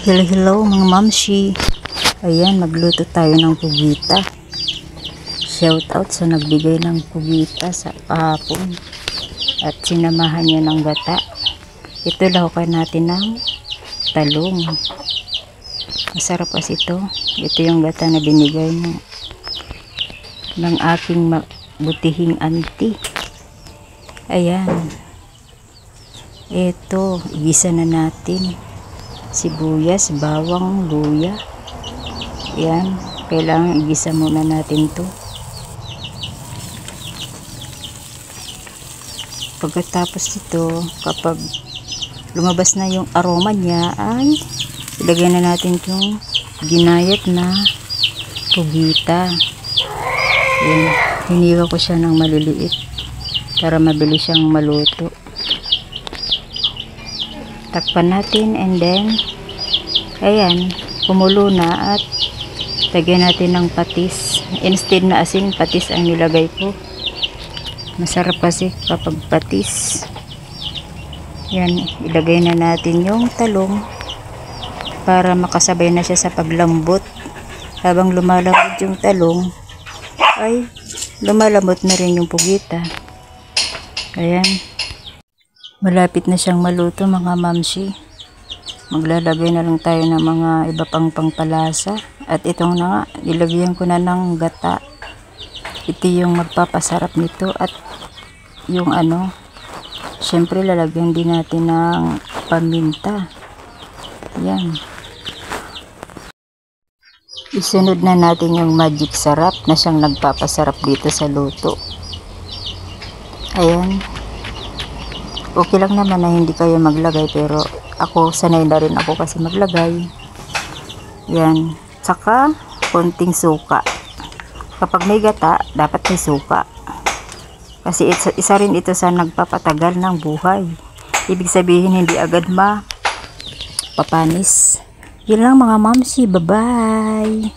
Hello, hello mga mamshi. Ayan, magluto tayo ng pugita. Shout out sa nagbigay ng pugita sa kahapon at sinamahan niya ng gata. Ito lahukan natin ng talong. Masarap kasi ito. Ito yung gata na binigay ng aking butihing auntie. Ayan. Ito, igisa na natin. Sibuyas, bawang, luya. Yan, kailangan igisa muna natin to. Pagkatapos ito, kapag lumabas na yung aroma niya, ay ilagay na natin yung ginayat na pugita. Yan, hiniwa ko siya ng maliliit para mabilis siyang maluto. Takpan natin and then ayan, kumulo na at lagyan natin ng patis. Instead na asin, patis ang nilagay ko. Masarap kasi kapag patis. Yan, ilagay na natin yung talong para makasabay na siya sa paglambot. Habang lumalambot yung talong ay lumalambot na rin yung pugita. Ayan, malapit na siyang maluto mga mamshi. Maglalagay na lang tayo ng mga iba pang pangpalasa. At itong na nga, nilagyan ko na ng gata. Ito yung magpapasarap nito. At yung syempre lalagyan din natin ng paminta. Yan. Isunod na natin yung magic sarap na siyang nagpapasarap dito sa luto. Ayan. Okay lang naman na hindi kayo maglagay, pero ako sanay na rin ako kasi maglagay. Yan, saka konting suka. Kapag may gata, dapat may suka kasi isa rin ito sa nagpapatagal ng buhay. Ibig sabihin hindi agad mapapanis. Yun lang mga mamsi, bye bye.